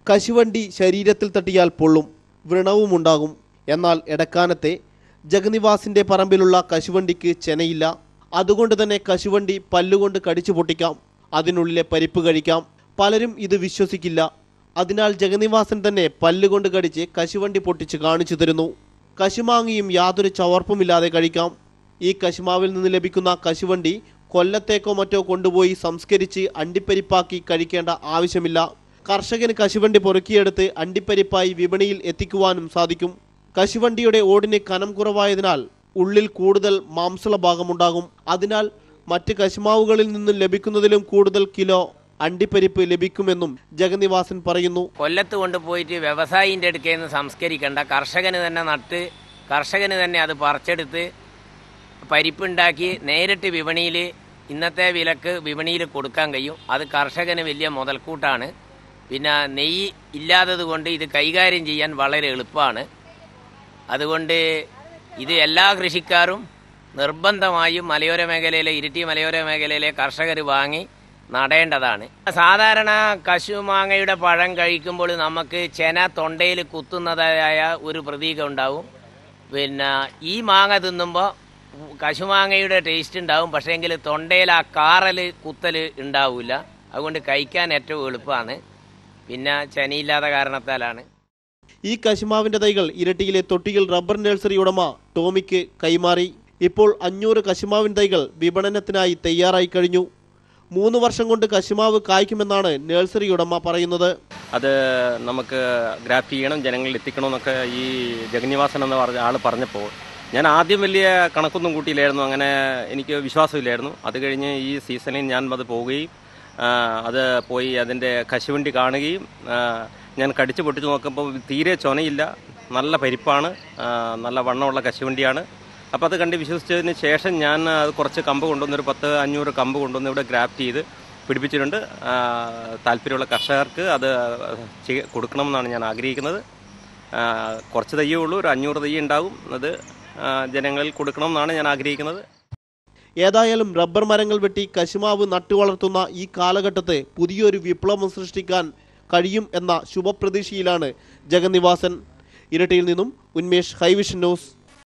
കശുവണ്ടി ശരീരത്തിൽ തട്ടിയാൽ പൊള്ളും, വ്രണവുമുണ്ടാകും. എന്നാൽ എടക്കാനത്തെ ജഗന്നിവാസിന്റെ പറമ്പിലുള്ള കശുവണ്ടിക്ക് ചെനയില്ല. അതുകൊണ്ട് തന്നെ കശുവണ്ടി പല്ലുകൊണ്ട് കടിച്ചു പൊട്ടിക്കാം, അതിനുള്ളിലെ പരിപ്പ് കഴിക്കാം. പലരും ഇത് വിശ്വസിക്കില്ല. അതിനാൽ ജഗന്നിവാസൻ തന്നെ പല്ലുകൊണ്ട് കടിച്ച് കശുവണ്ടി പൊട്ടിച്ച് കാണിച്ചു തരുന്നു. കശുമാങ്ങിയും യാതൊരു ചവർപ്പുമില്ലാതെ കഴിക്കാം. ഈ കശുമാവിൽ നിന്ന് ലഭിക്കുന്ന കശുവണ്ടി കൊല്ലത്തേക്കോ മറ്റോ കൊണ്ടുപോയി സംസ്കരിച്ച് അണ്ടിപ്പരിപ്പാക്കി കഴിക്കേണ്ട ആവശ്യമില്ല. കർഷകന് കശുവണ്ടി പൊറുക്കിയെടുത്ത് അണ്ടിപ്പരിപ്പായി വിപണിയിൽ എത്തിക്കുവാനും സാധിക്കും. കശുവണ്ടിയുടെ ഓടിന് കനം കുറവായതിനാൽ ഉള്ളിൽ കൂടുതൽ മാംസള ഭാഗമുണ്ടാകും. അതിനാൽ മറ്റ് കശുമാവുകളിൽ നിന്നും ലഭിക്കുന്നതിലും കൂടുതൽ കിലോ അണ്ടിപ്പരിപ്പ് ലഭിക്കുമെന്നും ജഗന്നിവാസൻ പറയുന്നു. കൊല്ലത്ത് കൊണ്ടുപോയിട്ട് വ്യവസായിന്റെ അടുക്കൽ നിന്ന് സംസ്കരിക്കേണ്ട, കർഷകന് തന്നെ നട്ട് കർഷകന് തന്നെ അത് പറിച്ചെടുത്ത് പരിപ്പുണ്ടാക്കി നേരിട്ട് വിപണിയിൽ ഇന്നത്തെ വിലക്ക് വിപണിയിൽ കൊടുക്കാൻ കഴിയും. അത് കർഷകന് വലിയ മുതൽക്കൂട്ടാണ്. പിന്നെ നെയ്യ് ഇല്ലാത്തത് കൊണ്ട് ഇത് കൈകാര്യം ചെയ്യാൻ വളരെ എളുപ്പമാണ്. അതുകൊണ്ട് ഇത് എല്ലാ കൃഷിക്കാരും നിർബന്ധമായും മലയോര മേഖലയിലെ ഇരിട്ടി മലയോര മേഖലയിലെ കർഷകർ വാങ്ങി നടേണ്ടതാണ്. സാധാരണ കശുമാങ്ങയുടെ പഴം കഴിക്കുമ്പോൾ നമുക്ക് ചെന തൊണ്ടയിൽ കുത്തുന്നതായ ഒരു പ്രതീകം ഉണ്ടാവും. പിന്നെ ഈ മാങ്ങ തിന്നുമ്പോൾ കശുമാങ്ങയുടെ ടേസ്റ്റ് ഉണ്ടാവും, പക്ഷേ എങ്കിൽ തൊണ്ടയിൽ ആ കാറൽ കുത്തൽ ഉണ്ടാവില്ല. അതുകൊണ്ട് കഴിക്കാൻ ഏറ്റവും എളുപ്പമാണ്. പിന്നെ ചെനയില്ലാത്ത കാരണത്താലാണ്. ഈ കശുമാവിന്റെ തൈകൾ ഇരട്ടിയിലെ തൊട്ടിയിൽ റബ്ബർ നഴ്സറി ഉടമ ടോമിക്ക് കൈമാറി. ഇപ്പോൾ 500 കശുമാവിൻ തൈകൾ വിപണനത്തിനായി തയ്യാറായി കഴിഞ്ഞു. 3 വർഷം കൊണ്ട് കശുമാവ് കായ്ക്കുമെന്നാണ് നഴ്സറി ഉടമ പറയുന്നത്. അത് നമുക്ക് ഗ്രാഫ്റ്റ് ചെയ്യണം, ജനങ്ങളിൽ എത്തിക്കണമെന്നൊക്കെ ഈ ജഗന്നിവാസൻ എന്ന് പറഞ്ഞ ആൾ പറഞ്ഞപ്പോൾ ഞാൻ ആദ്യം വലിയ കണക്കൊന്നും കൂട്ടിയില്ലായിരുന്നു. അങ്ങനെ എനിക്ക് വിശ്വാസമില്ലായിരുന്നു. അത് കഴിഞ്ഞ് ഈ സീസണിൽ ഞാൻ അത് പോവുകയും അത് പോയി അതിൻ്റെ കശുവണ്ടി കാണുകയും ഞാൻ കടിച്ചു പൊട്ടിച്ച് നോക്കുമ്പോൾ തീരെ ചൊനയില്ല, നല്ല പരിപ്പാണ്, നല്ല വണ്ണമുള്ള കശുവണ്ടിയാണ്. അപ്പോൾ അത് കണ്ട് വിശ്വസിച്ചതിന് ശേഷം ഞാൻ അത് കുറച്ച് കമ്പ് കൊണ്ടുവന്ന് ഒരു 10-500 കമ്പ് കൊണ്ടുവന്ന് ഇവിടെ ഗ്രാഫ്റ്റ് ചെയ്ത് പിടിപ്പിച്ചിട്ടുണ്ട്. താല്പര്യമുള്ള കർഷകർക്ക് അത് കൊടുക്കണമെന്നാണ് ഞാൻ ആഗ്രഹിക്കുന്നത്. കുറച്ച് തയ്യേ ഉള്ളൂ, ഒരു 500 തയ്യ് ഉണ്ടാകും. അത് ജനങ്ങളിൽ കൊടുക്കണമെന്നാണ് ഞാൻ ആഗ്രഹിക്കുന്നത്. ഏതായാലും റബ്ബർ മരങ്ങൾ വെട്ടി കശുമാവ് നട്ടുവളർത്തുന്ന ഈ കാലഘട്ടത്ത് പുതിയൊരു വിപ്ലവം സൃഷ്ടിക്കാൻ കഴിയും എന്ന ശുഭപ്രതീക്ഷയിലാണ് ജഗന്നിവാസൻ. ഇരട്ടിയിൽ നിന്നും ഉന്മേഷ്, ഹൈവിഷൻ ന്യൂസ്.